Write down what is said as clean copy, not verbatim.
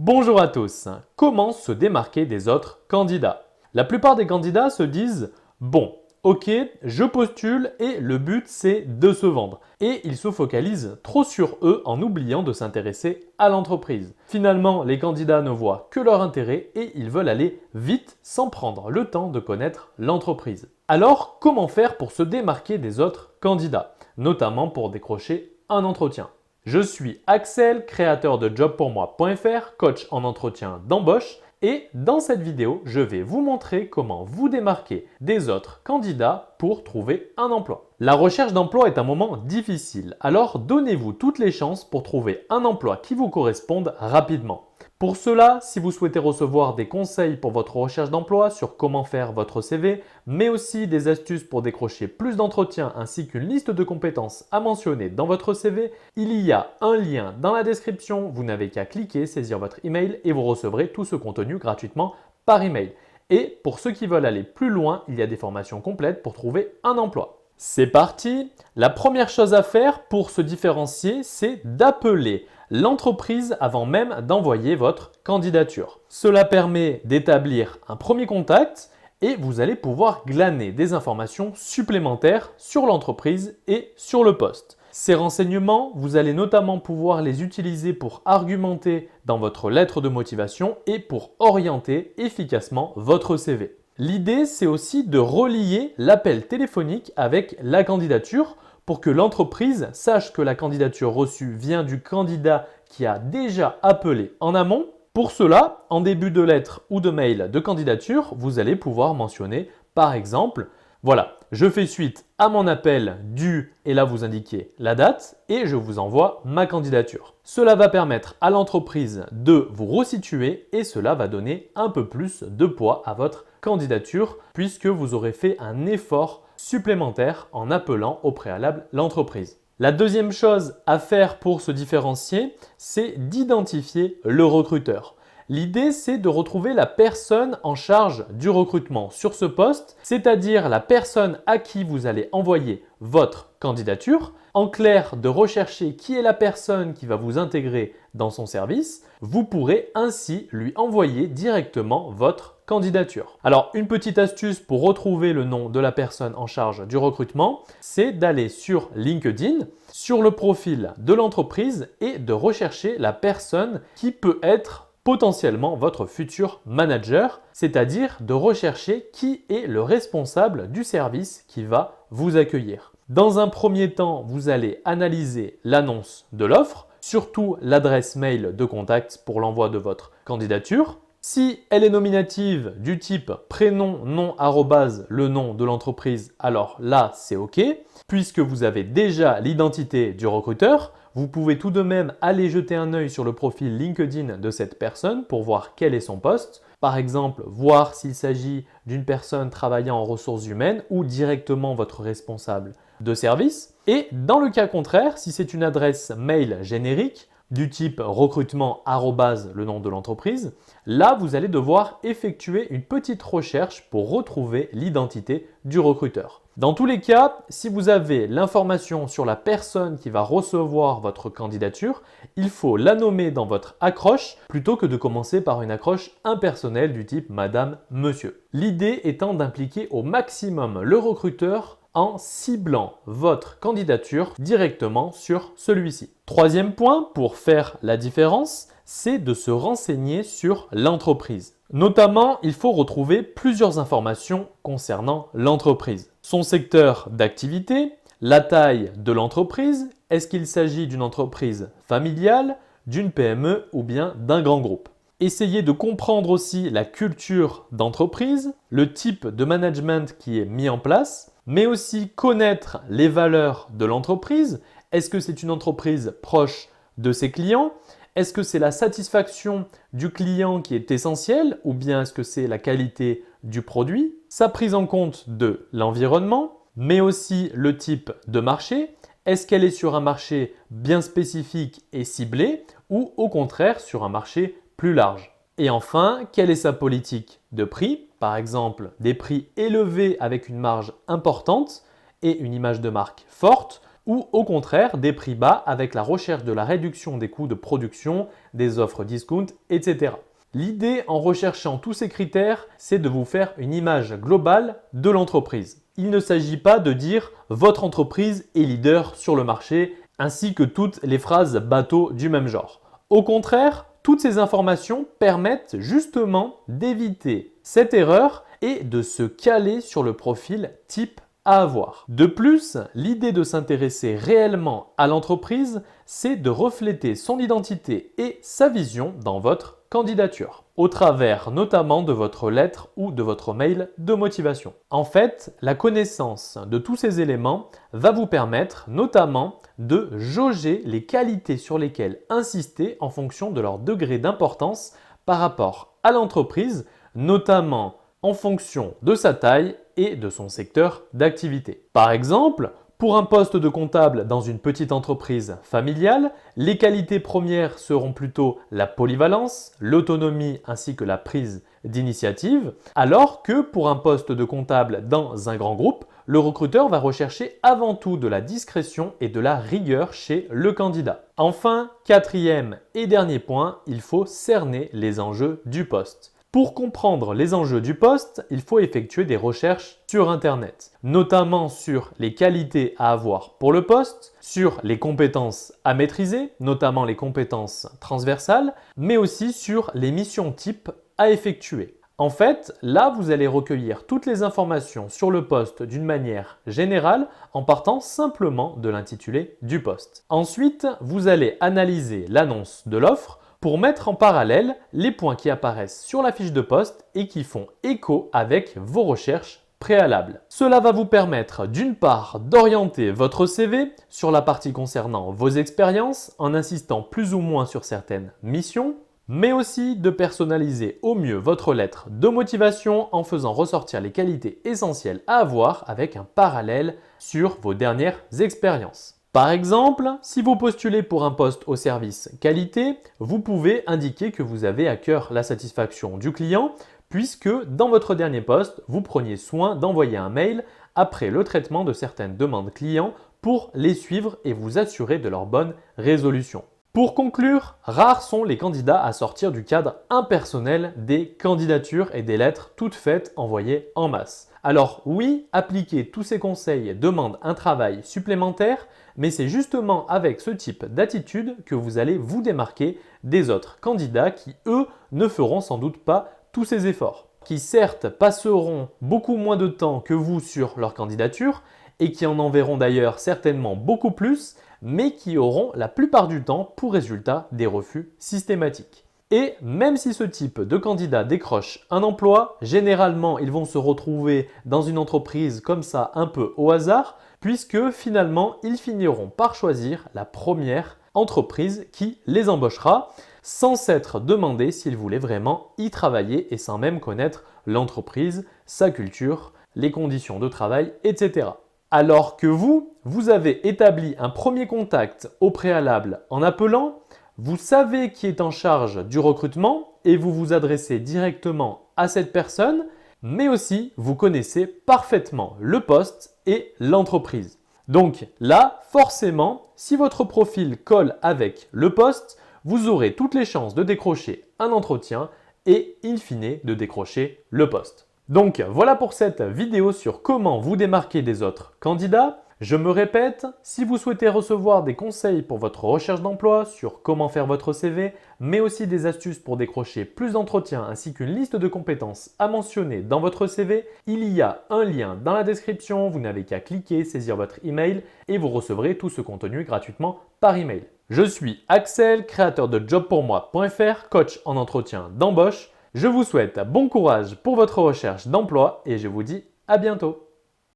Bonjour à tous. Comment se démarquer des autres candidats? La plupart des candidats se disent « Bon, ok, je postule et le but c'est de se vendre ». Et ils se focalisent trop sur eux en oubliant de s'intéresser à l'entreprise. Finalement, les candidats ne voient que leur intérêt et ils veulent aller vite sans prendre le temps de connaître l'entreprise. Alors, comment faire pour se démarquer des autres candidats, notamment pour décrocher un entretien? Je suis Axel, créateur de jobpourmoi.fr, coach en entretien d'embauche et dans cette vidéo, je vais vous montrer comment vous démarquer des autres candidats pour trouver un emploi. La recherche d'emploi est un moment difficile, alors donnez-vous toutes les chances pour trouver un emploi qui vous corresponde rapidement. Pour cela, si vous souhaitez recevoir des conseils pour votre recherche d'emploi sur comment faire votre CV, mais aussi des astuces pour décrocher plus d'entretiens ainsi qu'une liste de compétences à mentionner dans votre CV, il y a un lien dans la description. Vous n'avez qu'à cliquer, saisir votre email et vous recevrez tout ce contenu gratuitement par email. Et pour ceux qui veulent aller plus loin, il y a des formations complètes pour trouver un emploi. C'est parti! La première chose à faire pour se différencier, c'est d'appeler l'entreprise avant même d'envoyer votre candidature. Cela permet d'établir un premier contact et vous allez pouvoir glaner des informations supplémentaires sur l'entreprise et sur le poste. Ces renseignements, vous allez notamment pouvoir les utiliser pour argumenter dans votre lettre de motivation et pour orienter efficacement votre CV. L'idée, c'est aussi de relier l'appel téléphonique avec la candidature pour que l'entreprise sache que la candidature reçue vient du candidat qui a déjà appelé en amont. Pour cela, en début de lettre ou de mail de candidature, vous allez pouvoir mentionner par exemple « Voilà, je fais suite à mon appel du… » et là vous indiquez la date et je vous envoie ma candidature. Cela va permettre à l'entreprise de vous resituer et cela va donner un peu plus de poids à votre candidature puisque vous aurez fait un effort supplémentaire en appelant au préalable l'entreprise. La deuxième chose à faire pour se différencier, c'est d'identifier le recruteur. L'idée, c'est de retrouver la personne en charge du recrutement sur ce poste, c'est-à-dire la personne à qui vous allez envoyer votre candidature. En clair, de rechercher qui est la personne qui va vous intégrer dans son service. Vous pourrez ainsi lui envoyer directement votre candidature. Alors, une petite astuce pour retrouver le nom de la personne en charge du recrutement, c'est d'aller sur LinkedIn, sur le profil de l'entreprise et de rechercher la personne qui peut être potentiellement votre futur manager, c'est-à-dire de rechercher qui est le responsable du service qui va vous accueillir. Dans un premier temps, vous allez analyser l'annonce de l'offre, surtout l'adresse mail de contact pour l'envoi de votre candidature. Si elle est nominative du type prénom, nom, arrobase, le nom de l'entreprise, alors là, c'est OK. Puisque vous avez déjà l'identité du recruteur, vous pouvez tout de même aller jeter un œil sur le profil LinkedIn de cette personne pour voir quel est son poste. Par exemple, voir s'il s'agit d'une personne travaillant en ressources humaines ou directement votre responsable de service. Et dans le cas contraire, si c'est une adresse mail générique, du type recrutement arrobase le nom de l'entreprise, là vous allez devoir effectuer une petite recherche pour retrouver l'identité du recruteur. Dans tous les cas, si vous avez l'information sur la personne qui va recevoir votre candidature, il faut la nommer dans votre accroche plutôt que de commencer par une accroche impersonnelle du type Madame, Monsieur. L'idée étant d'impliquer au maximum le recruteur en ciblant votre candidature directement sur celui-ci. Troisième point pour faire la différence, c'est de se renseigner sur l'entreprise. Notamment, il faut retrouver plusieurs informations concernant l'entreprise. Son secteur d'activité, la taille de l'entreprise, est-ce qu'il s'agit d'une entreprise familiale, d'une PME ou bien d'un grand groupe. Essayez de comprendre aussi la culture d'entreprise, le type de management qui est mis en place, mais aussi connaître les valeurs de l'entreprise. Est-ce que c'est une entreprise proche de ses clients? Est-ce que c'est la satisfaction du client qui est essentielle ou bien est-ce que c'est la qualité du produit? Sa prise en compte de l'environnement, mais aussi le type de marché. Est-ce qu'elle est sur un marché bien spécifique et ciblé ou au contraire sur un marché plus large? Et enfin, quelle est sa politique de prix? Par exemple, des prix élevés avec une marge importante et une image de marque forte ou au contraire des prix bas avec la recherche de la réduction des coûts de production, des offres discount, etc. L'idée en recherchant tous ces critères, c'est de vous faire une image globale de l'entreprise. Il ne s'agit pas de dire votre entreprise est leader sur le marché, ainsi que toutes les phrases bateau du même genre. Au contraire, toutes ces informations permettent justement d'éviter cette erreur et de se caler sur le profil type à avoir. De plus, l'idée de s'intéresser réellement à l'entreprise, c'est de refléter son identité et sa vision dans votre candidature, au travers notamment de votre lettre ou de votre mail de motivation. En fait, la connaissance de tous ces éléments va vous permettre notamment de jauger les qualités sur lesquelles insister en fonction de leur degré d'importance par rapport à l'entreprise, notamment en fonction de sa taille et de son secteur d'activité. Par exemple, pour un poste de comptable dans une petite entreprise familiale, les qualités premières seront plutôt la polyvalence, l'autonomie ainsi que la prise d'initiative, alors que pour un poste de comptable dans un grand groupe, le recruteur va rechercher avant tout de la discrétion et de la rigueur chez le candidat. Enfin, quatrième et dernier point, il faut cerner les enjeux du poste. Pour comprendre les enjeux du poste, il faut effectuer des recherches sur Internet, notamment sur les qualités à avoir pour le poste, sur les compétences à maîtriser, notamment les compétences transversales, mais aussi sur les missions types à effectuer. En fait, là, vous allez recueillir toutes les informations sur le poste d'une manière générale en partant simplement de l'intitulé du poste. Ensuite, vous allez analyser l'annonce de l'offre pour mettre en parallèle les points qui apparaissent sur la fiche de poste et qui font écho avec vos recherches préalables. Cela va vous permettre d'une part d'orienter votre CV sur la partie concernant vos expériences en insistant plus ou moins sur certaines missions, mais aussi de personnaliser au mieux votre lettre de motivation en faisant ressortir les qualités essentielles à avoir avec un parallèle sur vos dernières expériences. Par exemple, si vous postulez pour un poste au service qualité, vous pouvez indiquer que vous avez à cœur la satisfaction du client puisque dans votre dernier poste, vous preniez soin d'envoyer un mail après le traitement de certaines demandes clients pour les suivre et vous assurer de leur bonne résolution. Pour conclure, rares sont les candidats à sortir du cadre impersonnel des candidatures et des lettres toutes faites envoyées en masse. Alors oui, appliquer tous ces conseils demande un travail supplémentaire, mais c'est justement avec ce type d'attitude que vous allez vous démarquer des autres candidats qui, eux, ne feront sans doute pas tous ces efforts, qui certes passeront beaucoup moins de temps que vous sur leur candidature et qui en enverront d'ailleurs certainement beaucoup plus, mais qui auront la plupart du temps pour résultat des refus systématiques. Et même si ce type de candidat décroche un emploi, généralement ils vont se retrouver dans une entreprise comme ça un peu au hasard, puisque finalement ils finiront par choisir la première entreprise qui les embauchera, sans s'être demandé s'ils voulaient vraiment y travailler et sans même connaître l'entreprise, sa culture, les conditions de travail, etc. Alors que vous avez établi un premier contact au préalable en appelant, vous savez qui est en charge du recrutement et vous vous adressez directement à cette personne, mais aussi vous connaissez parfaitement le poste et l'entreprise. Donc là, forcément, si votre profil colle avec le poste, vous aurez toutes les chances de décrocher un entretien et in fine de décrocher le poste. Donc voilà pour cette vidéo sur comment vous démarquer des autres candidats. Je me répète, si vous souhaitez recevoir des conseils pour votre recherche d'emploi sur comment faire votre CV, mais aussi des astuces pour décrocher plus d'entretiens ainsi qu'une liste de compétences à mentionner dans votre CV, il y a un lien dans la description, vous n'avez qu'à cliquer, saisir votre email et vous recevrez tout ce contenu gratuitement par email. Je suis Axel, créateur de jobpourmoi.fr, coach en entretien d'embauche. Je vous souhaite bon courage pour votre recherche d'emploi et je vous dis à bientôt.